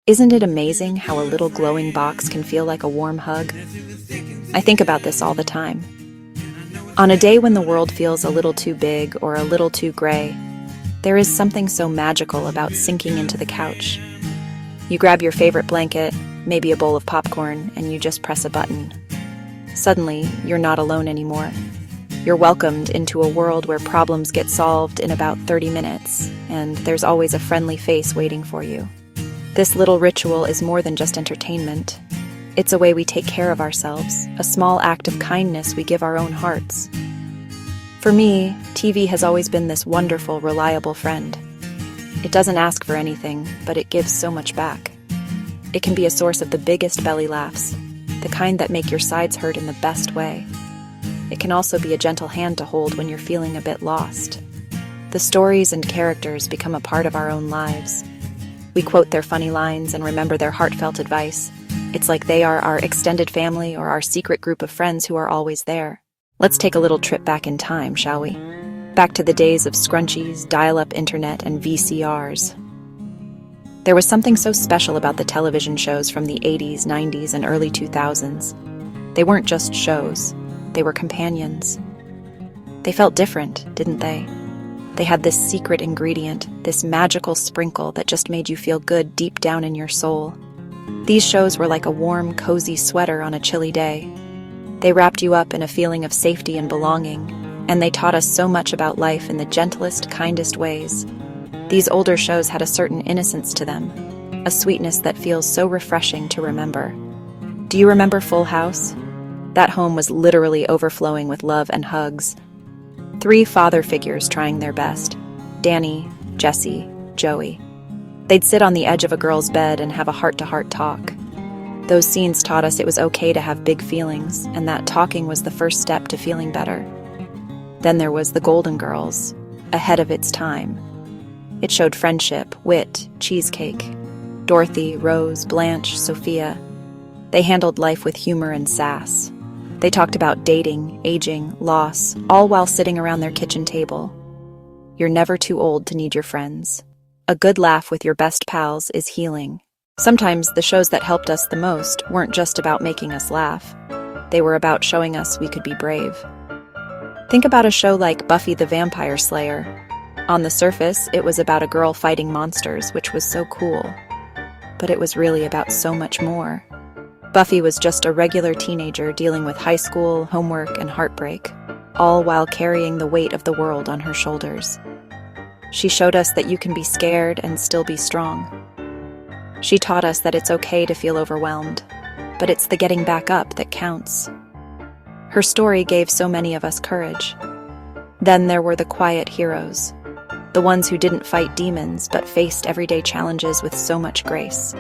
Isn't it amazing how a little glowing box can feel like a warm hug? I think about this all the time. On a day when the world feels a little too big or a little too gray, there is something so magical about sinking into the couch. You grab your favorite blanket, maybe a bowl of popcorn, and you just press a button. Suddenly, you're not alone anymore. You're welcomed into a world where problems get solved in about 30 minutes, and there's always a friendly face waiting for you. This little ritual is more than just entertainment. It's a way we take care of ourselves, a small act of kindness we give our own hearts. For me, TV has always been this wonderful, reliable friend. It doesn't ask for anything, but it gives so much back. It can be a source of the biggest belly laughs, the kind that make your sides hurt in the best way. It can also be a gentle hand to hold when you're feeling a bit lost. The stories and characters become a part of our own lives. We quote their funny lines and remember their heartfelt advice. It's like they are our extended family or our secret group of friends who are always there. Let's take a little trip back in time, shall we? Back to the days of scrunchies, dial-up internet, and VCRs. There was something so special about the television shows from the 80s, 90s, and early 2000s. They weren't just shows. They were companions. They felt different, didn't they? They had this secret ingredient, this magical sprinkle that just made you feel good deep down in your soul. These shows were like a warm, cozy sweater on a chilly day. They wrapped you up in a feeling of safety and belonging, and they taught us so much about life in the gentlest, kindest ways. These older shows had a certain innocence to them, a sweetness that feels so refreshing to remember. Do you remember Full House? That home was literally overflowing with love and hugs. 3 father figures trying their best: Danny, Jesse, Joey. They'd sit on the edge of a girl's bed and have a heart-to-heart talk. Those scenes taught us it was okay to have big feelings, and that talking was the first step to feeling better. Then there was The Golden Girls, ahead of its time. It showed friendship, wit, cheesecake. Dorothy, Rose, Blanche, Sophia. They handled life with humor and sass. They talked about dating, aging, loss, all while sitting around their kitchen table. You're never too old to need your friends. A good laugh with your best pals is healing. Sometimes the shows that helped us the most weren't just about making us laugh. They were about showing us we could be brave. Think about a show like Buffy the Vampire Slayer. On the surface, it was about a girl fighting monsters, which was so cool. But it was really about so much more. Buffy was just a regular teenager dealing with high school, homework, and heartbreak, all while carrying the weight of the world on her shoulders. She showed us that you can be scared and still be strong. She taught us that it's okay to feel overwhelmed, but it's the getting back up that counts. Her story gave so many of us courage. Then there were the quiet heroes, the ones who didn't fight demons but faced everyday challenges with so much grace.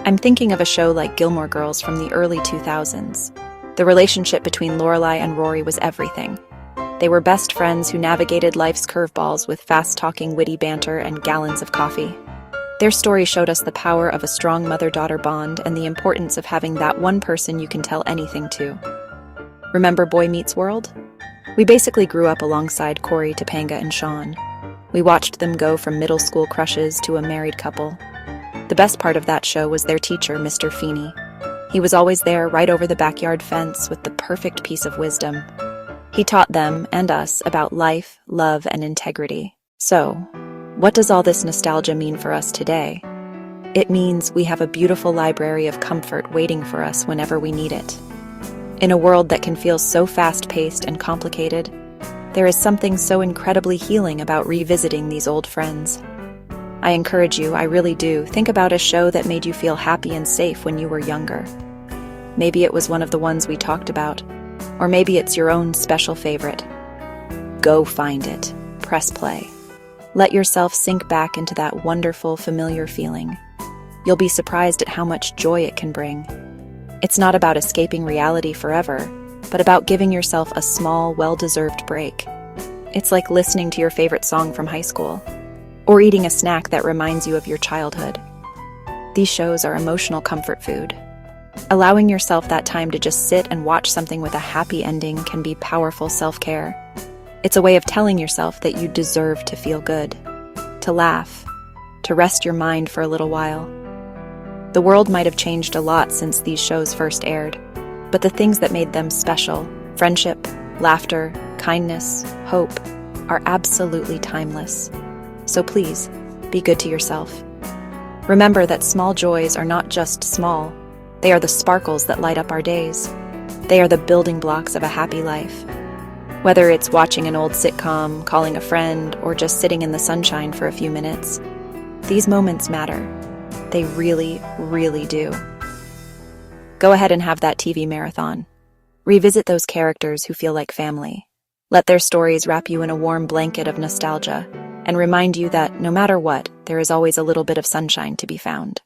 I'm thinking of a show like Gilmore Girls from the early 2000s. The relationship between Lorelai and Rory was everything. They were best friends who navigated life's curveballs with fast-talking, witty banter and gallons of coffee. Their story showed us the power of a strong mother-daughter bond and the importance of having that one person you can tell anything to. Remember Boy Meets World? We basically grew up alongside Corey, Topanga, and Sean. We watched them go from middle school crushes to a married couple. The best part of that show was their teacher, Mr. Feeney. He was always there right over the backyard fence with the perfect piece of wisdom. He taught them, and us, about life, love, and integrity. So, what does all this nostalgia mean for us today? It means we have a beautiful library of comfort waiting for us whenever we need it. In a world that can feel so fast-paced and complicated, there is something so incredibly healing about revisiting these old friends. I encourage you, I really do, think about a show that made you feel happy and safe when you were younger. Maybe it was one of the ones we talked about, or maybe it's your own special favorite. Go find it. Press play. Let yourself sink back into that wonderful, familiar feeling. You'll be surprised at how much joy it can bring. It's not about escaping reality forever, but about giving yourself a small, well-deserved break. It's like listening to your favorite song from high school, or eating a snack that reminds you of your childhood. These shows are emotional comfort food. Allowing yourself that time to just sit and watch something with a happy ending can be powerful self-care. It's a way of telling yourself that you deserve to feel good, to laugh, to rest your mind for a little while. The world might have changed a lot since these shows first aired, but the things that made them special, friendship, laughter, kindness, hope, are absolutely timeless. So please, be good to yourself. Remember that small joys are not just small, they are the sparkles that light up our days. They are the building blocks of a happy life. Whether it's watching an old sitcom, calling a friend, or just sitting in the sunshine for a few minutes, these moments matter. They really, really do. Go ahead and have that TV marathon. Revisit those characters who feel like family. Let their stories wrap you in a warm blanket of nostalgia and remind you that no matter what, there is always a little bit of sunshine to be found.